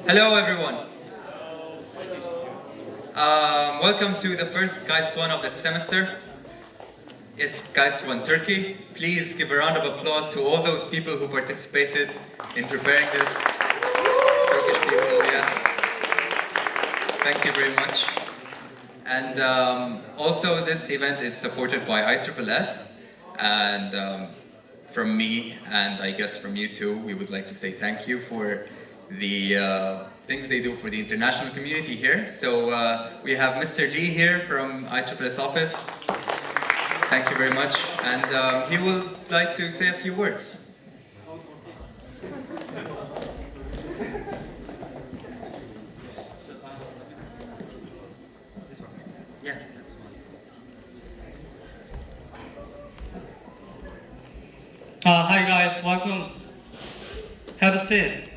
Hello everyone. Welcome to the first KAIST One of the semester. It's KAIST One Turkey. Please give a round of applause to all those people who participated in preparing this. Turkish people, yes. Thank you very much. And also this event is supported by ISSS, and from me, and I guess from you too, we would like to say thank you for the things they do for the international community here. So we have Mr. Lee here from ISSS office. Thank you very much. And he would like to say a few words. Yeah, that's one. Hi guys, welcome. Have a seat.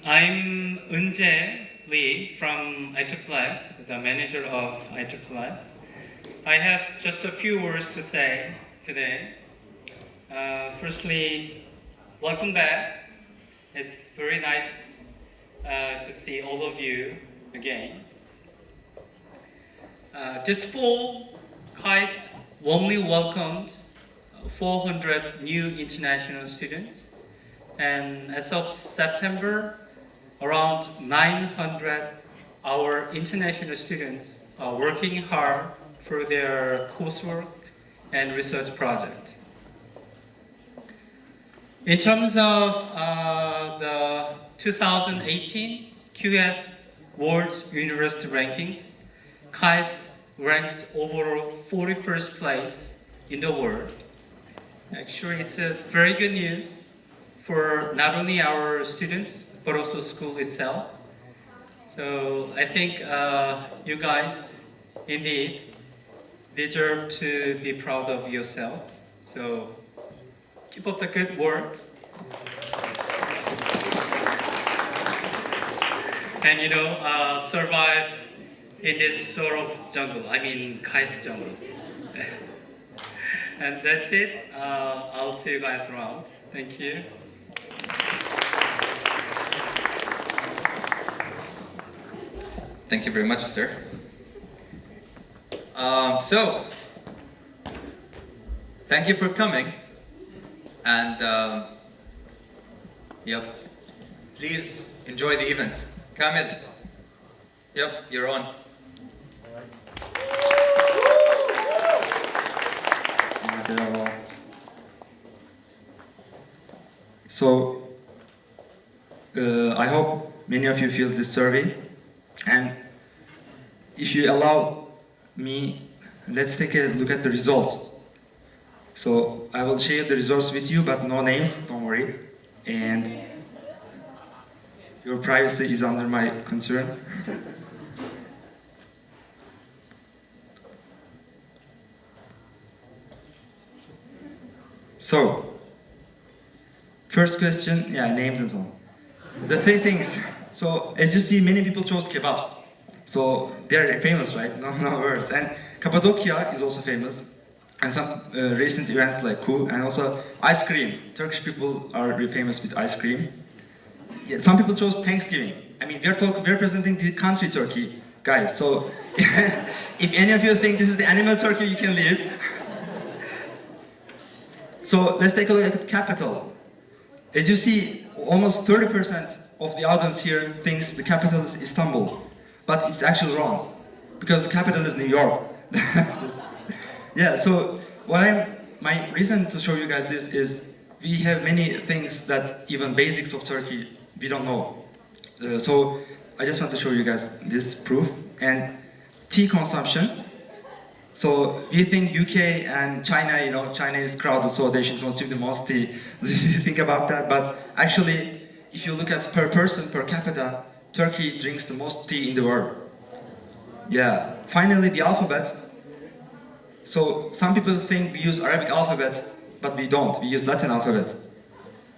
I'm Eunjae Lee from ISSS, the manager of ISSS. I have just a few words to say today. Firstly, welcome back. It's very nice to see all of you again. This fall, KAIST warmly welcomed 400 new international students, and as of September, around 900 our international students are working hard for their coursework and research project. In terms of the 2018 QS World University Rankings, KAIST ranked overall 41st place in the world. Actually, it's a very good news for not only our students, but also school itself. So I think you guys indeed deserve to be proud of yourself. So keep up the good work. And survive in this sort of jungle, I mean KAIST jungle. And that's it. I'll see you guys around. Thank you. Thank you very much, sir. Thank you for coming, and yep, please enjoy the event. Kamil, yep, you're on. So, I hope many of you feel this survey, and if you allow me, let's take a look at the results. So, I will share the results with you, but no names, don't worry, and your privacy is under my concern. So, first question, yeah, names and so on. The three things. So, as you see, many people chose kebabs. So, they're famous, right? No words. And Cappadocia is also famous. And some recent events like Ku, and also ice cream. Turkish people are very famous with ice cream. Yeah, some people chose Thanksgiving. I mean, we're representing the country Turkey, guys. So, if any of you think this is the animal Turkey, you can leave. So, let's take a look at the capital. As you see, almost 30% of the audience here thinks the capital is Istanbul, but it's actually wrong, because the capital is New York. Yeah, so my reason to show you guys this is we have many things that even basics of Turkey we don't know. So I just want to show you guys this proof. And tea consumption. So we think UK and China, China is crowded, so they should consume the most tea. You think about that, but actually, if you look at per person, per capita, Turkey drinks the most tea in the world. Yeah. Finally, the alphabet. So some people think we use Arabic alphabet, but we don't. We use Latin alphabet.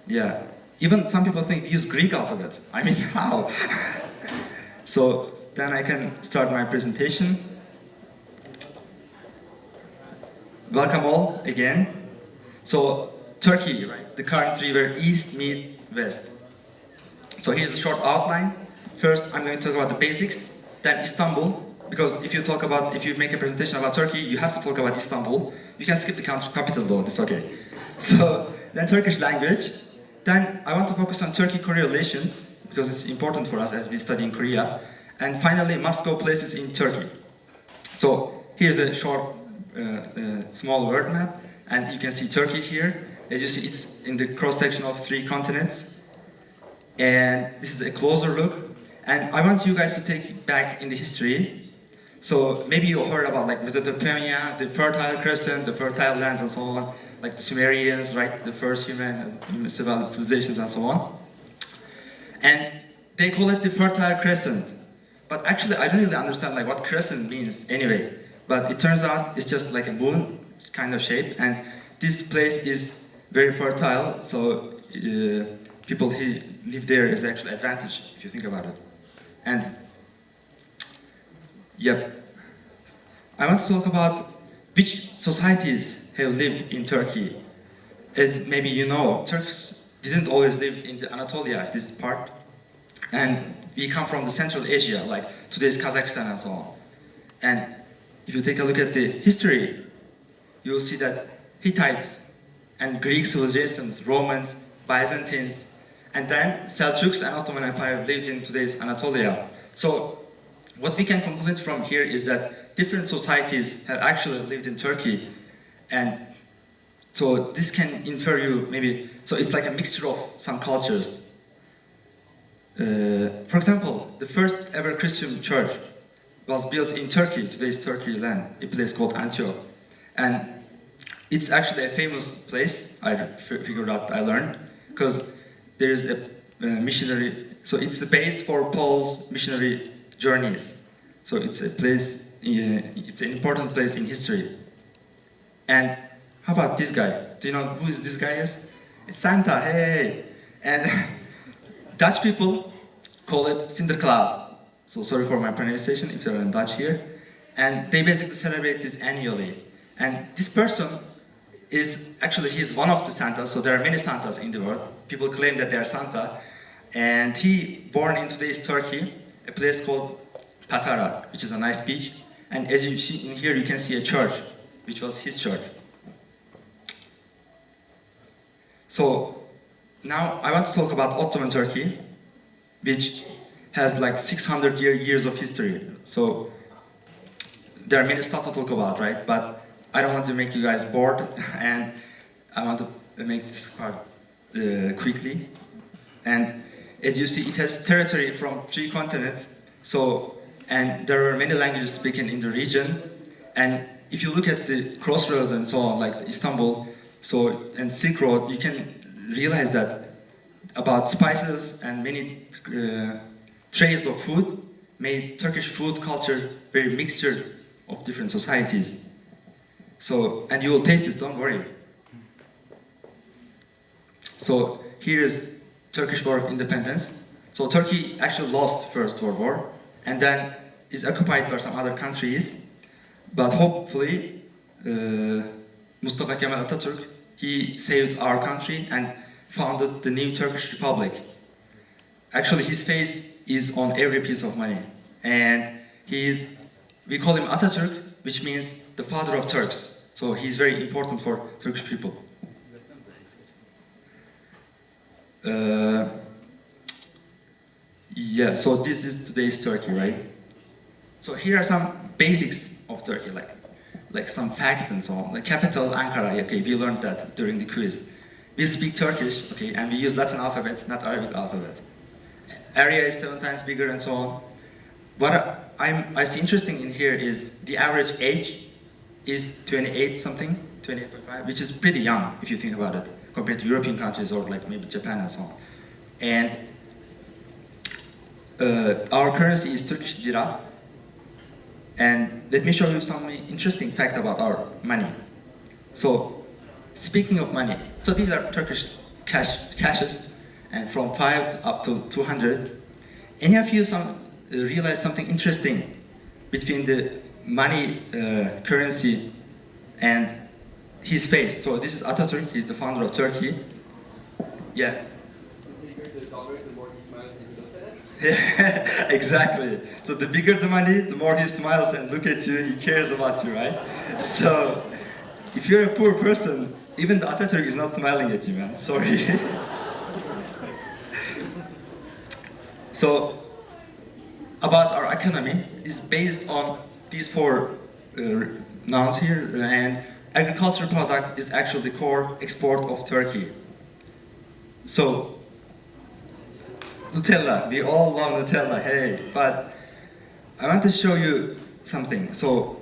Yeah. Even some people think we use Greek alphabet. I mean, how? So then I can start my presentation. Welcome all again. So Turkey, right? The country where East meets West. So here's a short outline. First, I'm going to talk about the basics. Then Istanbul, because if you make a presentation about Turkey, you have to talk about Istanbul. You can skip the country capital though, it's okay. So then Turkish language. Then I want to focus on Turkey-Korea relations, because it's important for us as we study in Korea. And finally, must-go places in Turkey. So here's a short, small word map, and you can see Turkey here. As you see, it's in the cross-section of 3 continents. And this is a closer look. And I want you guys to take back in the history. So maybe you heard about like Mesopotamia, the Fertile Crescent, the fertile lands and so on, like the Sumerians, right? The first human civilizations and so on. And they call it the Fertile Crescent. But actually, I don't really understand like what crescent means anyway. But it turns out it's just like a moon kind of shape. And this place is very fertile. So people who live there is actually advantage if you think about it. And yep, I want to talk about which societies have lived in Turkey. As maybe you know, Turks didn't always live in the Anatolia, this part. And we come from the Central Asia, like today's Kazakhstan and so on. And if you take a look at the history, you will see that Hittites and Greek civilizations, Romans, Byzantines, and then Seljuks and Ottoman Empire lived in today's Anatolia. So what we can conclude from here is that different societies have actually lived in Turkey. And so this can infer you maybe, so it's like a mixture of some cultures. For example, the first ever Christian church was built in Turkey, today's Turkey land, a place called Antioch. And it's actually a famous place, I figured out, I learned, because there is a missionary, so it's the base for Paul's missionary journeys. So it's a place, it's an important place in history. And how about this guy? Do you know who this guy is? It's Santa, hey! And Dutch people call it Sinterklaas. So sorry for my pronunciation if you're in Dutch here. And they basically celebrate this annually. And this person is actually, he's one of the Santas, so there are many Santas in the world. People claim that they are Santa. And he born in today's Turkey, a place called Patara, which is a nice beach. And as you see in here, you can see a church, which was his church. So now I want to talk about Ottoman Turkey, which has like 600 years of history. So there are many stuff to talk about, right? But I don't want to make you guys bored, and I want to make this part quickly. And as you see, it has territory from 3 continents. So, and there are many languages spoken in the region. And if you look at the crossroads and so on, like Istanbul, so and Silk Road, you can realize that about spices and many trays of food made Turkish food culture very mixture of different societies. So, and you will taste it, don't worry. So here is Turkish War of Independence. So Turkey actually lost First World War and then is occupied by some other countries. But hopefully, Mustafa Kemal Atatürk, he saved our country and founded the new Turkish Republic. Actually, his face is on every piece of money. And we call him Atatürk, which means the father of Turks. So he's very important for Turkish people. Yeah, so this is today's Turkey, right? So here are some basics of Turkey, like some facts and so on. The capital, Ankara, okay, we learned that during the quiz. We speak Turkish, okay, and we use Latin alphabet, not Arabic alphabet. Area is 7 times bigger and so on. What I see interesting in here is the average age is 28 something, 28.5, which is pretty young if you think about it, compared to European countries or like maybe Japan and so on. And our currency is Turkish lira. And let me show you some interesting fact about our money. So, speaking of money, so these are Turkish caches, and from 5 up to 200. Any of you realize something interesting between the money currency and his face? So this is Atatürk, he's the founder of Turkey. Yeah. The bigger the dollar, the more he smiles and he looks at us. Yeah, exactly. So the bigger the money, the more he smiles and look at you, he cares about you, right? So if you're a poor person, even the Atatürk is not smiling at you, man. Sorry. So about our economy is based on these four nouns here, and agricultural product is actually the core export of Turkey. So Nutella, we all love Nutella, hey, but I want to show you something. So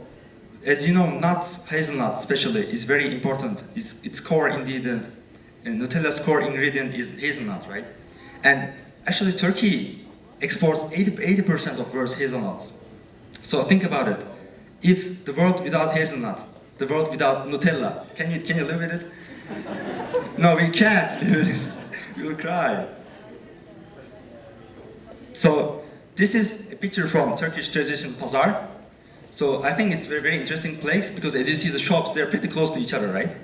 as you know, nuts, hazelnut especially, is very important. It's core ingredient, and Nutella's core ingredient is hazelnut, right? And actually Turkey exports 80% of world's hazelnuts. So think about it. If the world without hazelnut, the world without Nutella, can you live with it? No, we can't live with it. We will cry. So this is a picture from Turkish tradition Pazar. So I think it's a very, very interesting place because as you see the shops, they're pretty close to each other, right?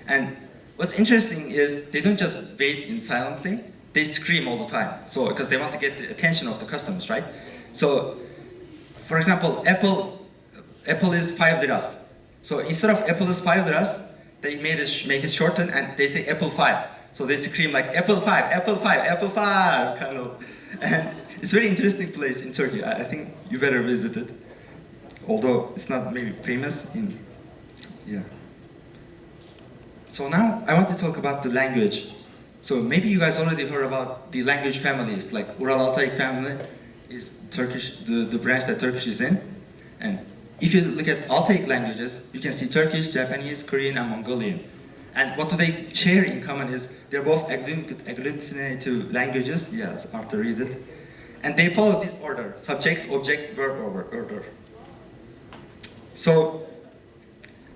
And what's interesting is they don't just wait in silently, they scream all the time. So because they want to get the attention of the customers, right? So for example, Apple is 5 liras. So instead of Apple is 5 liras, they make it shorten and they say Apple 5. So they scream like Apple 5, Apple 5, Apple 5, kind of. And it's a very interesting place in Turkey. I think you better visit it. Although it's not maybe famous in, yeah. So now I want to talk about the language. So maybe you guys already heard about the language families, like Ural-Altay family is Turkish, the branch that Turkish is in. And if you look at Altaic languages, you can see Turkish, Japanese, Korean, and Mongolian. And what do they share in common is they're both agglutinative languages. Yes, I have to read it. And they follow this order: subject, object, verb, order. So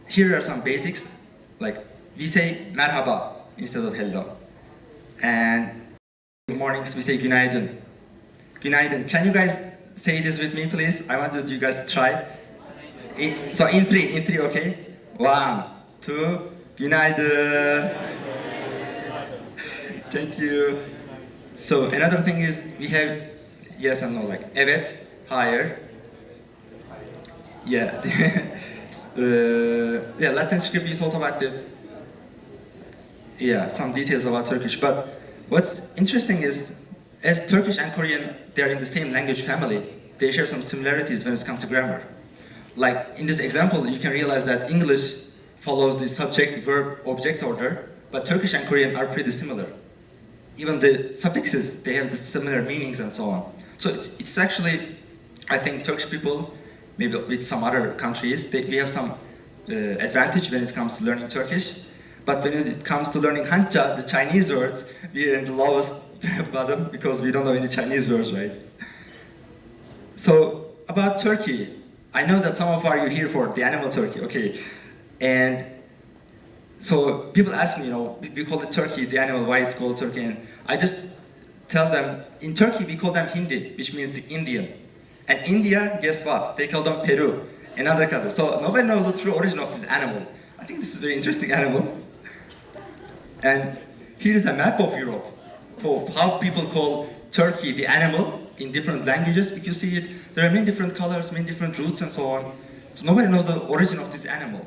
here are some basics. Like we say merhaba instead of hello. And in the mornings we say günaydın. Günaydın. Can you guys say this with me, please? I want you guys to try. So in three, okay? 1, 2, günaydın. Thank you. So another thing is we have yes and no, like evet, hayır. Yeah. Yeah, Latin script you thought about it. Yeah, some details about Turkish. But what's interesting is, as Turkish and Korean, they're in the same language family. They share some similarities when it comes to grammar. Like in this example, you can realize that English follows the subject, verb, object order, but Turkish and Korean are pretty similar. Even the suffixes, they have the similar meanings and so on. So it's actually, I think Turkish people, maybe with some other countries, we have some advantage when it comes to learning Turkish. But when it comes to learning Hanja, the Chinese words, we are in the lowest bottom because we don't know any Chinese words, right? So about Turkey, I know that some of you here for the animal turkey, okay? And so people ask me, you know, we call it turkey, the animal, why it's called turkey? And I just tell them, in Turkey we call them Hindi, which means the Indian. And India, guess what? They call them Peru, another country. So nobody knows the true origin of this animal. I think this is a very interesting animal. And here is a map of Europe for how people call Turkey the animal in different languages. If you see it, there are many different colors, many different roots and so on. So nobody knows the origin of this animal.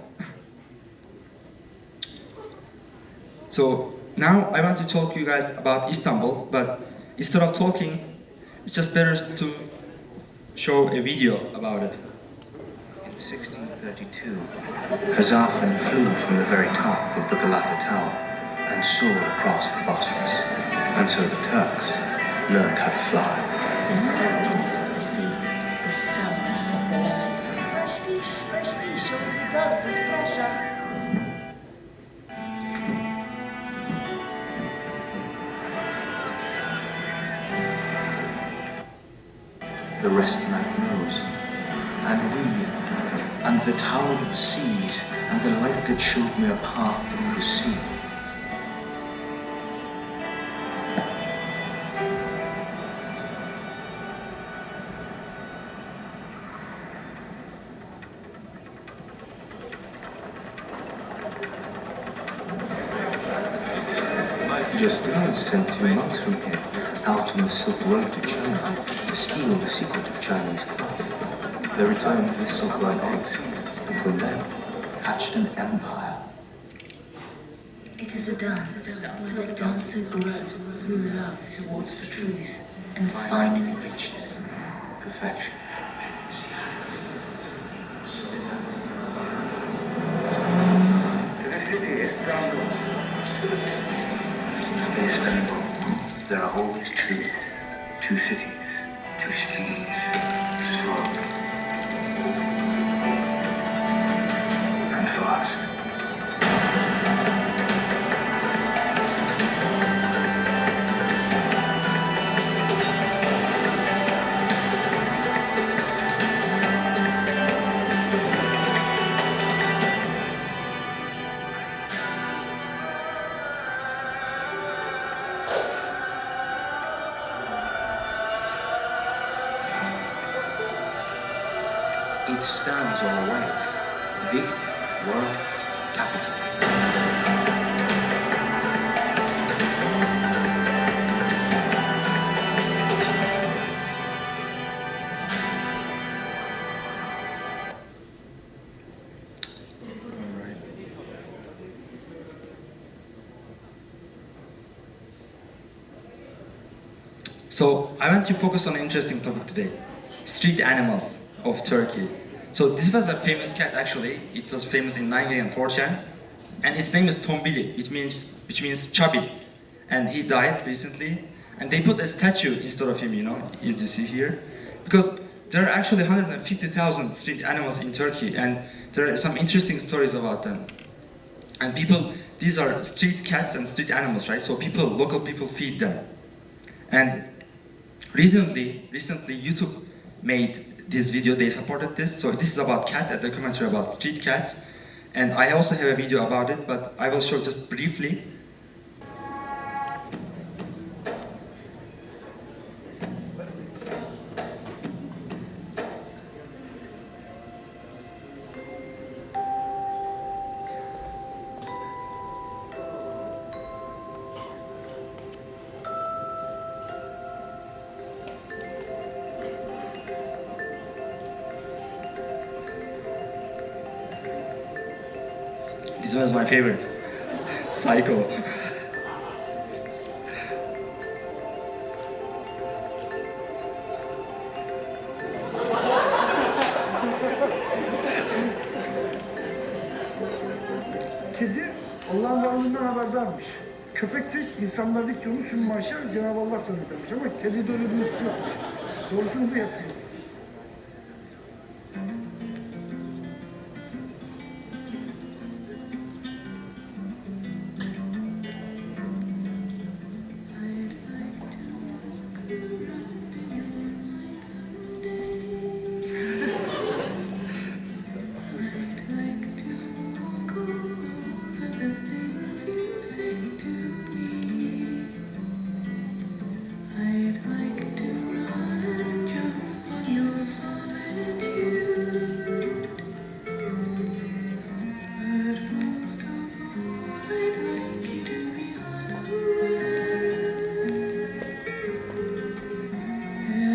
So now I want to talk to you guys about Istanbul, but instead of talking, it's just better to show a video about it. In 1632, Hazarfen flew from the very top of the Galata Tower and soared across the Bosphorus, and so the Turks learned how to fly. The saltiness of the sea, the sourness of the lemon. Fresh fish, showing results with pleasure. The rest night knows, and we, and the tower that sees, and the light that showed me a path through the sea. Justinian sent 2 monks from here out on the Silk Road to China to steal the secret of Chinese cloth. They returned with silk-like eggs, and from them hatched an empire. It is a dance where the dancer grows through love towards the truth and finally reaches Perfection. In Istanbul, there are always two cities, 2 speeds, slow and fast. It stands always, the world's capital. So I want to focus on an interesting topic today, street animals of Turkey. So this was a famous cat actually. It was famous in 9gag and 4chan, and its name is Tombili, which means chubby, and he died recently. And they put a statue instead of him, you know, as you see here, because there are actually 150,000 street animals in Turkey, and there are some interesting stories about them. And people, these are street cats and street animals, right? So local people feed them. And recently YouTube made this video, they supported this. So this is about cat, a documentary about street cats. And I also have a video about it, but I will show just briefly. This was my favorite. Psycho. Kedi Allah'ın varlığından haberdarmış. Köpekse insanlardaki onu şunu aşağı Cenab-ı Allah sanırmış ama kedi de öyle bir üstü yok. Doğrusunu bu yapıyor.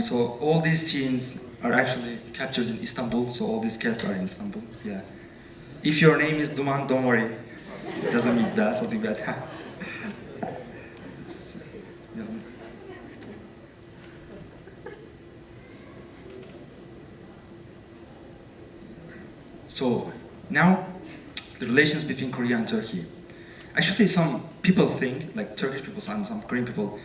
So all these scenes are actually captured in Istanbul, so all these cats are in Istanbul, yeah. If your name is Duman, don't worry. It doesn't mean that, something bad. So, yeah. So now, the relations between Korea and Turkey. Actually, some people think, like Turkish people and some Korean people,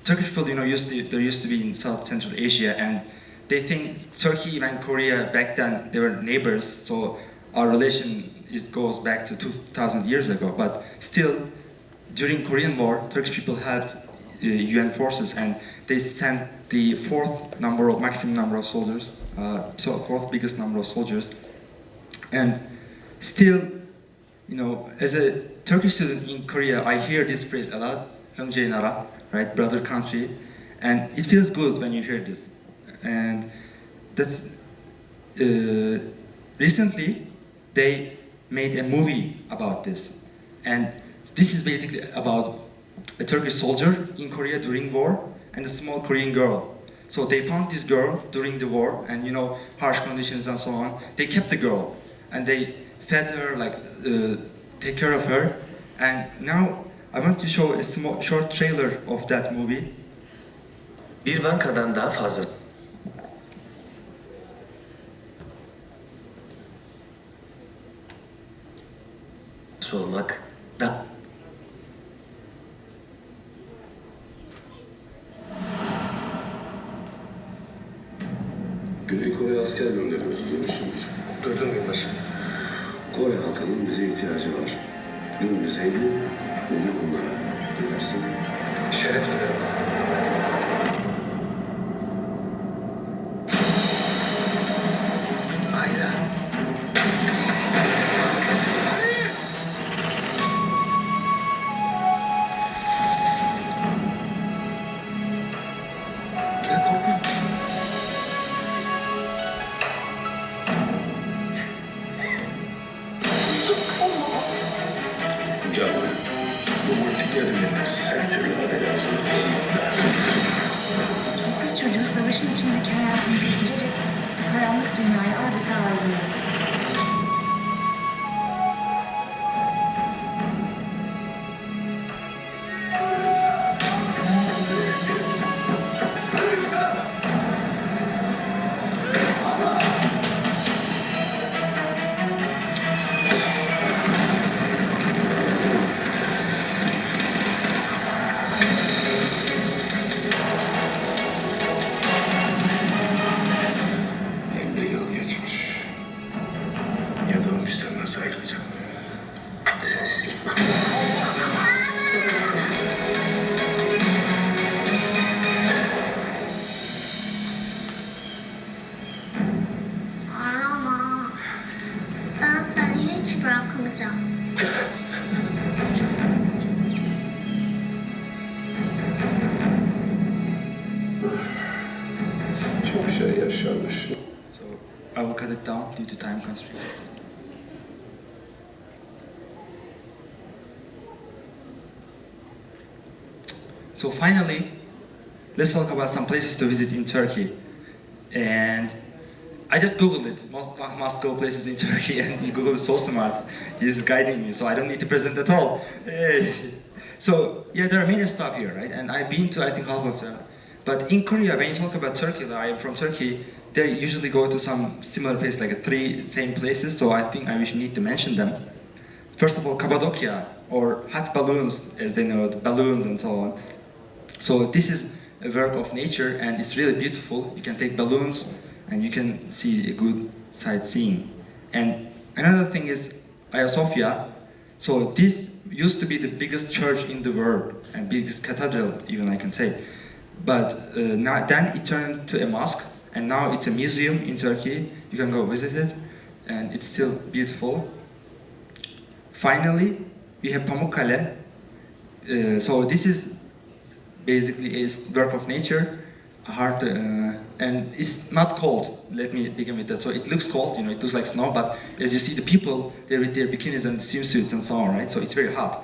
Turkish people, you know, they used to be in South Central Asia, and they think Turkey and Korea back then they were neighbors. So our relation goes back to 2,000 years ago. But still, during Korean War, Turkish people had UN forces, and they sent the maximum number of soldiers, so fourth biggest number of soldiers, and still, you know, as a Turkish student in Korea, I hear this phrase a lot, 형제 나라, right, brother country, and it feels good when you hear this. And that's recently they made a movie about this, and this is basically about a Turkish soldier in Korea during war and a small Korean girl. So they found this girl during the war, and harsh conditions and so on. They kept the girl and they fed her, take care of her. And now I want to show a short trailer of that movie. Bir bankadan daha fazla olmak da Güney Kore'ye asker gönderiyoruz, duymuşsundur. duydum Yılmaz. Kore halkının bize ihtiyacı var. Dün bizeydi, bugün onlara. Ne dersin? Şeref duyarım. Hayda. Gel korkma. Gel buraya. Bu togetherness. Her türlü haberi hazırlık olmak lazım. O kız çocuğu savaşın içindeki hayatımıza girerek karanlık dünyayı adeta aydınlattı. Ya da o müsten nasıl ayrılacağım? Sensiz gitmem. Ağlama. Ben seni hiç bırakmayacağım. Çok şey yaşanmış. So I will cut it down due to time constraints. So finally, let's talk about some places to visit in Turkey. And I just googled it, must go places in Turkey, and Google is so smart. He's guiding me, so I don't need to present at all. Hey. So yeah, there are many stuff here, right? And I've been to I think half of them. But in Korea, when you talk about Turkey, I am from Turkey, they usually go to some similar place, like three same places. So I think we should need to mention them. First of all, Cappadocia, or hot balloons, as they know, the balloons and so on. So this is a work of nature, and it's really beautiful. You can take balloons, and you can see a good sightseeing. And another thing is Hagia Sophia. So this used to be the biggest church in the world, and biggest cathedral, even I can say. But then it turned to a mosque, and now it's a museum in Turkey. You can go visit it, and it's still beautiful. Finally, we have Pamukkale. So this is basically a work of nature, and it's not cold. Let me begin with that. So it looks cold, it looks like snow, but as you see, the people, they're with their bikinis and swimsuits and so on, right? So it's very hot.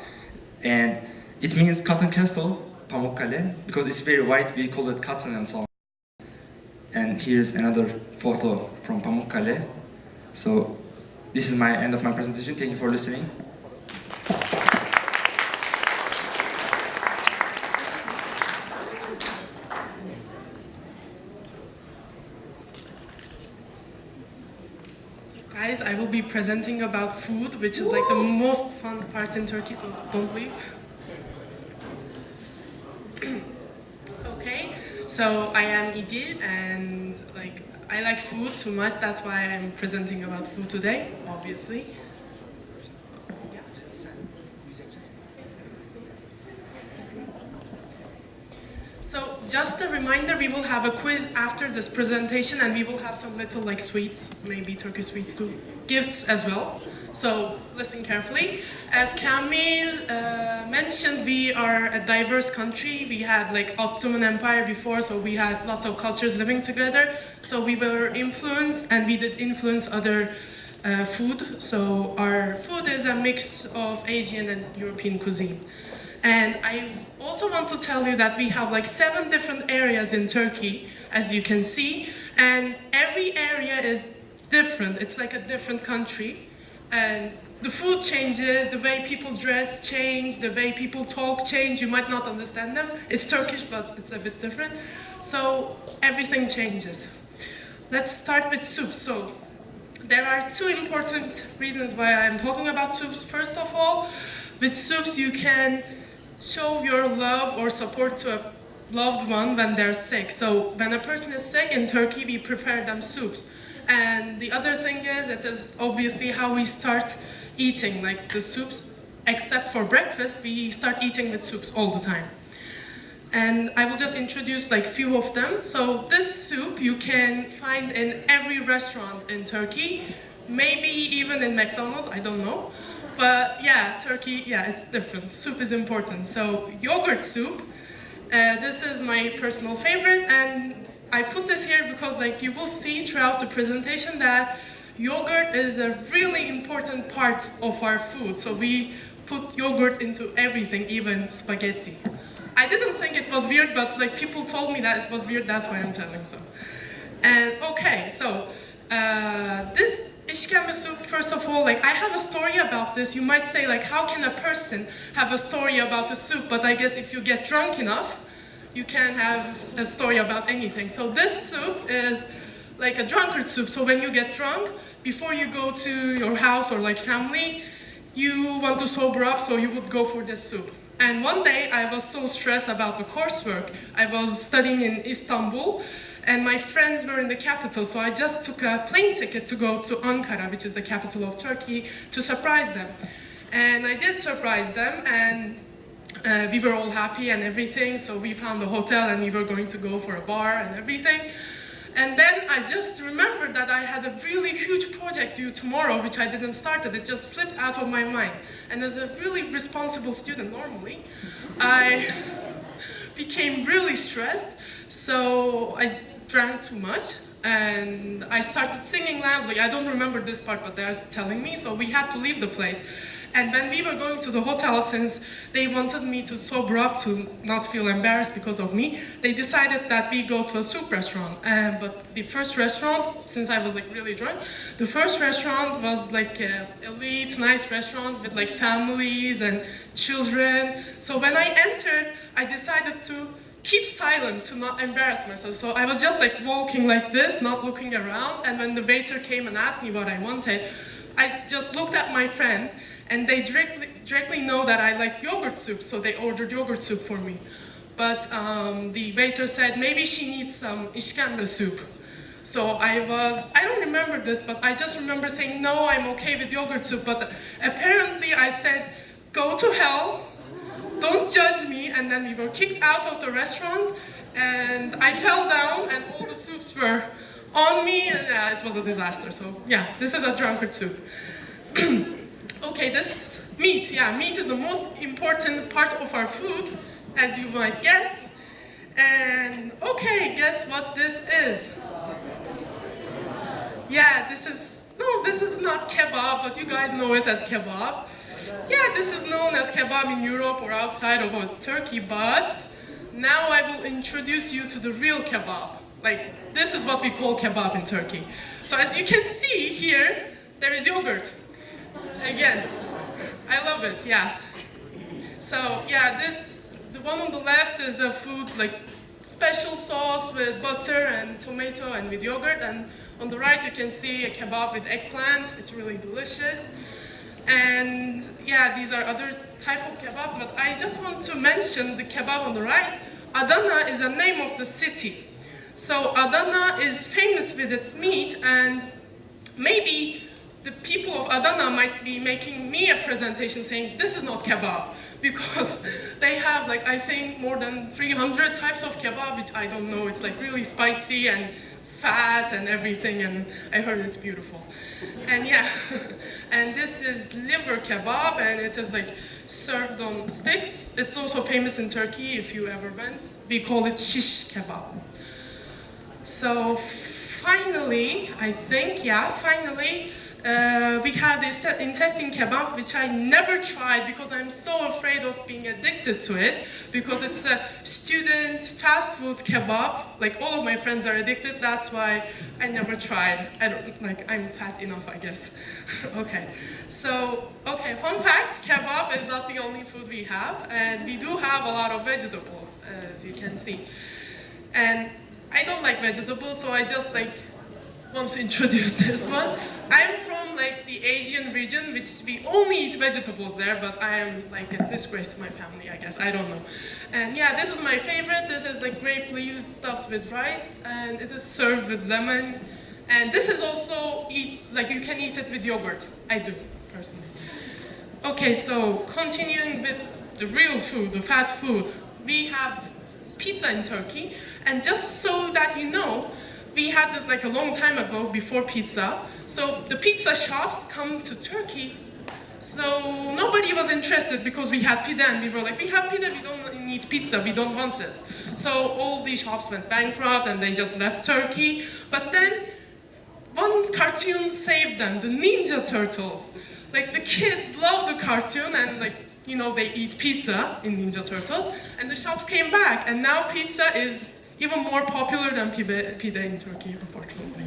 And it means cotton castle, Pamukkale, because it's very white, we call it cotton and so on. And here's another photo from Pamukkale. So this is my end of my presentation. Thank you for listening. Guys, I will be presenting about food, which is like the most fun part in Turkey, so don't leave. Okay, so I am Idil, and I like food too much. That's why I'm presenting about food today, obviously. So just a reminder, we will have a quiz after this presentation, and we will have some little sweets, maybe Turkish sweets too, gifts as well. So listen carefully. As Kamil mentioned, we are a diverse country. We had Ottoman Empire before, so we had lots of cultures living together. So we were influenced, and we did influence other food. So our food is a mix of Asian and European cuisine. And I also want to tell you that we have like 7 different areas in Turkey, as you can see, and every area is different. It's like a different country, and the food changes, the way people dress change, the way people talk change. You might not understand them. It's Turkish, but it's a bit different. So everything changes. Let's start with soup. So there are 2 important reasons why I'm talking about soups. First of all, with soups you can show your love or support to a loved one when they're sick. So when a person is sick in Turkey, we prepare them soups. And the other thing is, it is obviously how we start eating, like the soups, except for breakfast, we start eating with soups all the time. And I will just introduce like few of them. So this soup you can find in every restaurant in Turkey, maybe even in McDonald's, I don't know. But yeah, Turkey, yeah, it's different. Soup is important. So yogurt soup, this is my personal favorite, and I put this here because like you will see throughout the presentation that yogurt is a really important part of our food. So we put yogurt into everything, even spaghetti. I didn't think it was weird, but like people told me that it was weird, that's why I'm telling so. And okay, so this işkembe soup, first of all, like I have a story about this. You might say like, how can a person have a story about a soup? But I guess if you get drunk enough, you can have a story about anything. So this soup is like a drunkard soup. So when you get drunk, before you go to your house or like family, you want to sober up, so you would go for this soup. And one day I was so stressed about the coursework. I was studying in Istanbul, and my friends were in the capital, so I just took a plane ticket to go to Ankara, which is the capital of Turkey, to surprise them. And I did surprise them, and we were all happy and everything, so we found a hotel and we were going to go for a bar and everything. And then I just remembered that I had a really huge project due tomorrow, which I didn't start it. It just slipped out of my mind. And as a really responsible student normally, I became really stressed, so I drank too much and I started singing loudly. I don't remember this part, but they're telling me, so we had to leave the place. And when we were going to the hotel, since they wanted me to sober up to not feel embarrassed because of me, they decided that we go to a soup restaurant. But the first restaurant, since I was like really drunk, the first restaurant was like an elite, nice restaurant with like families and children. So when I entered, I decided to keep silent to not embarrass myself. So I was just like walking like this, not looking around. And when the waiter came and asked me what I wanted, I just looked at my friend, and they directly know that I like yogurt soup, so they ordered yogurt soup for me. But the waiter said, maybe she needs some işkembe soup. So I don't remember this, but I just remember saying, no, I'm okay with yogurt soup. But apparently I said, go to hell, don't judge me. And then we were kicked out of the restaurant, and I fell down, and all the soups were on me, and yeah, it was a disaster. So yeah, this is a drunkard soup. Okay, this meat, yeah, meat is the most important part of our food, as you might guess. And okay, guess what this is? Yeah, this is not kebab, but you guys know it as kebab. Yeah, this is known as kebab in Europe or outside of Turkey, but now I will introduce you to the real kebab. Like, this is what we call kebab in Turkey. So as you can see here, there is yogurt. Again, I love it, yeah. So yeah, the one on the left is a food like special sauce with butter and tomato and with yogurt, and on the right you can see a kebab with eggplant. It's really delicious. And yeah, these are other type of kebabs, but I just want to mention the kebab on the right. Adana is a name of the city. So Adana is famous with its meat, and maybe the people of Adana might be making me a presentation saying, this is not kebab, because they have like, I think more than 300 types of kebab, which I don't know, it's like really spicy and fat and everything, and I heard it's beautiful. And yeah, and this is liver kebab, and it is like served on sticks. It's also famous in Turkey, if you ever went. We call it shish kebab. So finally, I think, yeah, finally, We have this intestine kebab, which I never tried because I'm so afraid of being addicted to it, because it's a student fast food kebab. Like, all of my friends are addicted, that's why I never tried. I'm fat enough, I guess. Okay, so, fun fact, kebab is not the only food we have, and we do have a lot of vegetables, as you can see. And I don't like vegetables, so I just want to introduce this one. I'm from the Asian region, which we only eat vegetables there, but I am a disgrace to my family, I guess. I don't know. And yeah, this is my favorite. This is grape leaves stuffed with rice, and it is served with lemon. And this is also you can eat it with yogurt. I do, personally. Okay, so continuing with the real food, the fat food. We have pizza in Turkey, and just so that you know, we had this a long time ago, before pizza. So the pizza shops come to Turkey. So nobody was interested because we had pita, and we were we have pita, we don't need pizza, we don't want this. So all these shops went bankrupt and they just left Turkey. But then one cartoon saved them, the Ninja Turtles. The kids love the cartoon, and they eat pizza in Ninja Turtles, and the shops came back, and now pizza is even more popular than pita in Turkey, unfortunately.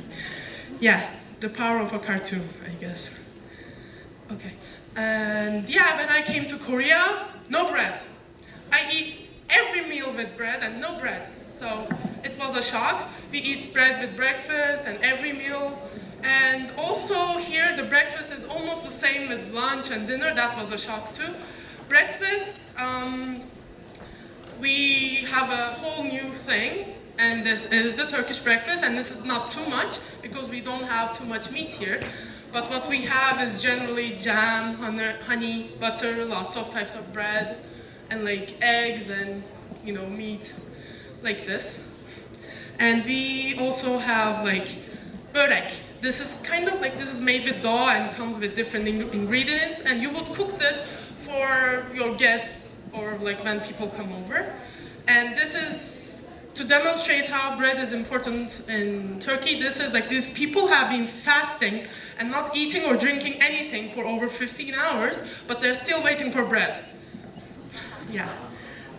Yeah, the power of a cartoon, I guess. Okay, and yeah, when I came to Korea, no bread. I eat every meal with bread and no bread, so it was a shock. We eat bread with breakfast and every meal. And also here, the breakfast is almost the same with lunch and dinner. That was a shock too. Breakfast, we have a whole new thing, and this is the Turkish breakfast, and this is not too much because we don't have too much meat here. But what we have is generally jam, honey, butter, lots of types of bread, and eggs and meat, like this. And we also have börek. This is this is made with dough and comes with different ingredients, and you would cook this for your guests or when people come over. And this is to demonstrate how bread is important in Turkey. This is these people have been fasting and not eating or drinking anything for over 15 hours, but they're still waiting for bread. Yeah.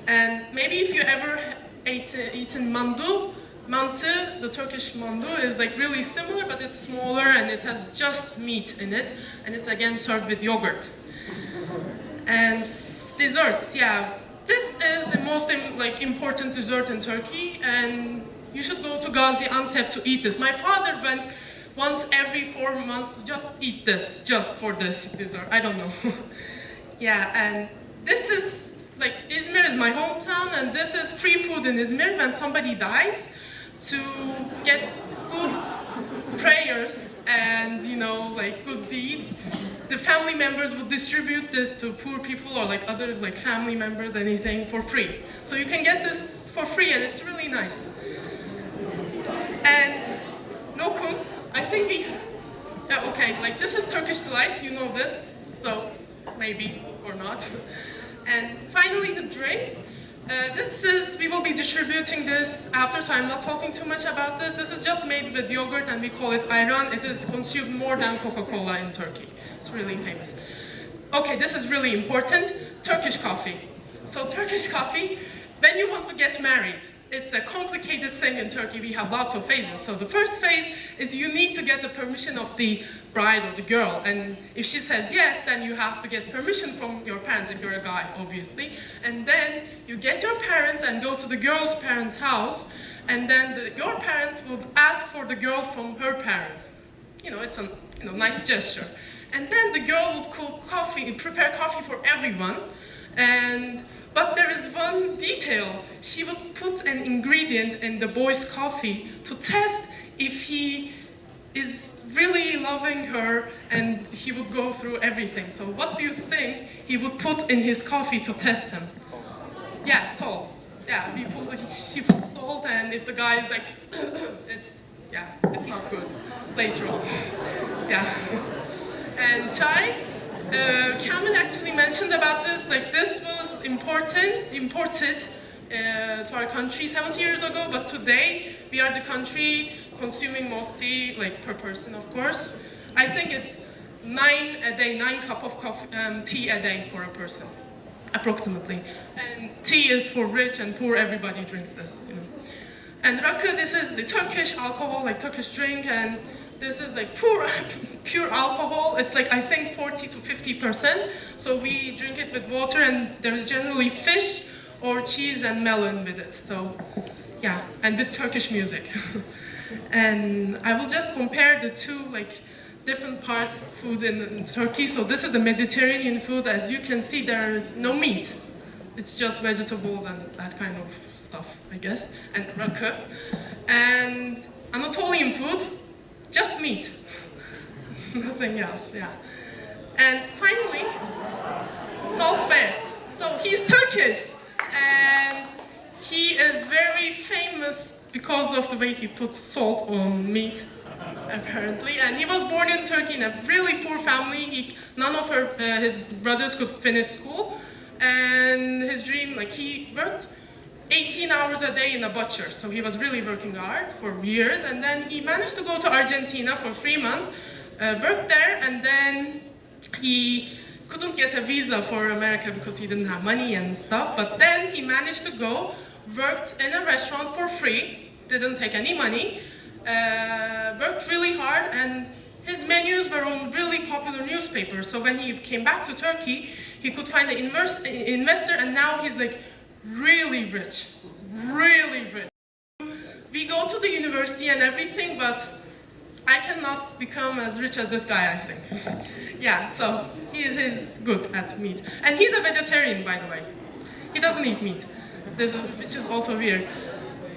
And maybe if you ever eaten mandu, mantı, the Turkish mandu, is really similar, but it's smaller and it has just meat in it, and it's again served with yogurt. And desserts, yeah. This is the most important dessert in Turkey, and you should go to Gaziantep to eat this. My father went once every 4 months to just eat this, just for this dessert. I don't know. Yeah, and this is Izmir is my hometown, and this is free food in Izmir when somebody dies, to get good prayers and good deeds. The family members would distribute this to poor people or other family members, anything, for free. So you can get this for free, and it's really nice. And lokum, I think this is Turkish delight, you know this, so maybe or not. And finally, the drinks. We will be distributing this after, so I'm not talking too much about this. This is just made with yogurt, and we call it ayran. It is consumed more than Coca-Cola in Turkey. It's really famous. Okay, this is really important. Turkish coffee. So Turkish coffee, when you want to get married, it's a complicated thing in Turkey. We have lots of phases. So the first phase is you need to get the permission of the bride or the girl. And if she says yes, then you have to get permission from your parents if you're a guy, obviously. And then you get your parents and go to the girl's parents' house. And then your parents would ask for the girl from her parents. It's a nice gesture. And then the girl would cook coffee, prepare coffee for everyone. But there is one detail. She would put an ingredient in the boy's coffee to test if he is really loving her, and he would go through everything. So what do you think he would put in his coffee to test him? Yeah, salt. Yeah, she put salt, and if the guy is it's not good later on. Yeah. And chai. Kamil actually mentioned about this. This was imported to our country 70 years ago, but today we are the country consuming mostly, per person, of course, I think it's 9 a day, 9 cup of tea a day for a person, approximately. And tea is for rich and poor, everybody drinks this, you know. And rakı, this is the Turkish alcohol, like Turkish drink, and this is like pure alcohol. It's like, I think 40 to 50%. So we drink it with water, and there's generally fish or cheese and melon with it. So yeah, and with Turkish music. And I will just compare the two like different parts food in Turkey. So this is the Mediterranean food. As you can see, there is no meat. It's just vegetables and that kind of stuff, I guess, and rakı. And Anatolian food, just meat, nothing else, yeah. And finally, Salt Bey. So he's Turkish, and he is very famous because of the way he puts salt on meat, apparently. And he was born in Turkey in a really poor family. None of his brothers could finish school. And his dream, like he worked 18 hours a day in a butcher. So he was really working hard for years. And then he managed to go to Argentina for 3 months, worked there, and then he couldn't get a visa for America because he didn't have money and stuff. But then he managed to go, worked in a restaurant for free, didn't take any money, worked really hard, and his menus were on really popular newspapers. So when he came back to Turkey, he could find an investor, and now he's like really rich, really rich. We go to the university and everything, but I cannot become as rich as this guy, I think. Yeah, so he's good at meat. And he's a vegetarian, by the way. He doesn't eat meat, which is also weird.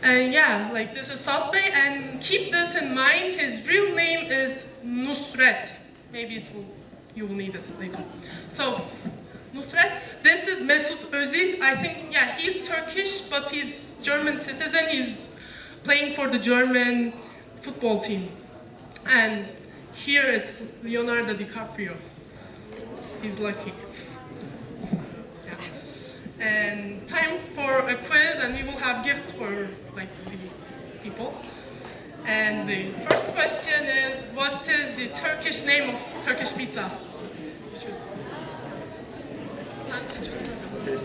And yeah, like this is Salt Bey, and keep this in mind, his real name is Nusret. Maybe you will need it later. So, Nusret, this is Mesut Özil. I think, yeah, he's Turkish, but he's German citizen. He's playing for the German football team. And here it's Leonardo DiCaprio. He's lucky. Yeah. And time for a quiz, and we will have gifts for like the people. And the first question is, what is the Turkish name of Turkish pizza? Choose.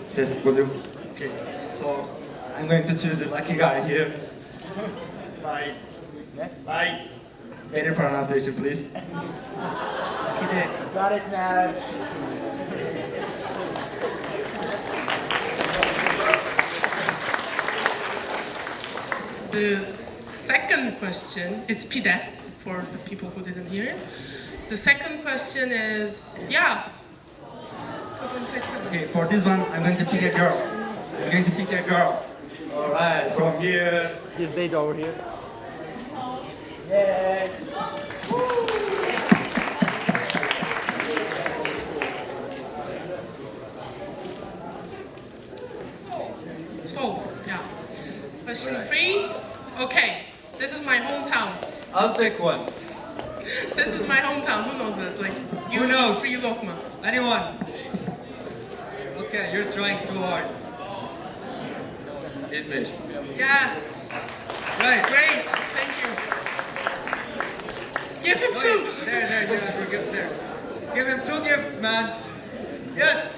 Says volume. Okay, so I'm going to choose the lucky guy here. By better pronunciation, please. Got it, man. The second question, it's pide for the people who didn't hear it. The second question is, yeah. Okay, for this one, I'm going to pick a girl. I'm going to pick a girl. All right, from here. This lady over here. Yeah. Salt, yeah. Question 3. Okay, this is my hometown. I'll pick one. This is my hometown. Who knows this? Like, you Who knows? Free lokma. Anyone? Okay, you're trying too hard. İzmir. Yeah. Right. Great. Thank you. Give him 2. There. Give him 2 gifts, man. Yes.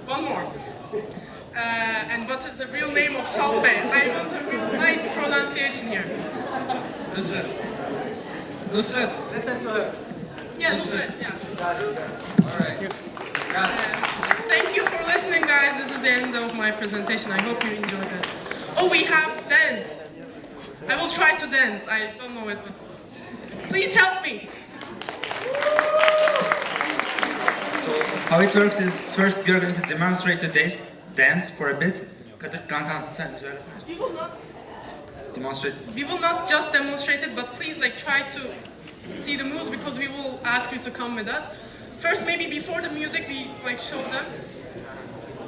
One more. And what is the real name of Salt Bey? I want a real nice pronunciation here. Nusret. Listen to her. Yeah, Nusret, yeah. All right. Got it. Thank you for listening, guys. This is the end of my presentation. I hope you enjoyed it. Oh, we have dance. I will try to dance. I don't know it, but please help me. So how it works is, first we are going to demonstrate the dance for a bit. Kadir, Kankan, sen söylesene. Demonstrate. We will not just demonstrate it, but please like try to see the moves, because we will ask you to come with us. First, maybe before the music, we like show them.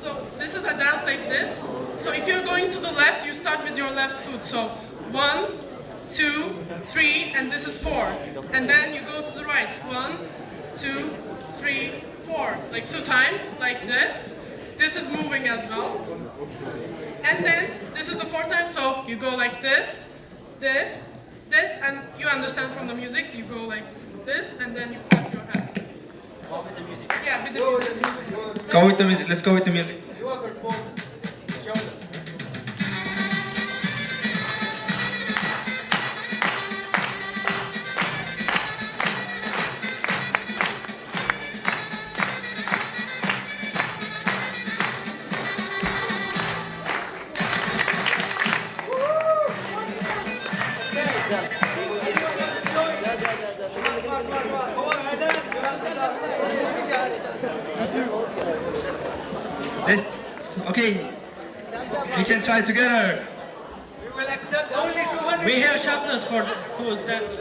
So this is a dance like this. So if you're going to the left, you start with your left foot. So 1, 2, 3, and this is 4. And then you go to the right. 1, 2, 3, 4. Like 2 times, like this. This is moving as well. And then this is the 4th time. So you go like this, this, this, and you understand from the music, you go like this, and then you clap your hands. Yeah, with the music. Go with the music. Let's go with the music. Let's, okay, we can try together. We will accept only 200. We have chapters for who's dancing.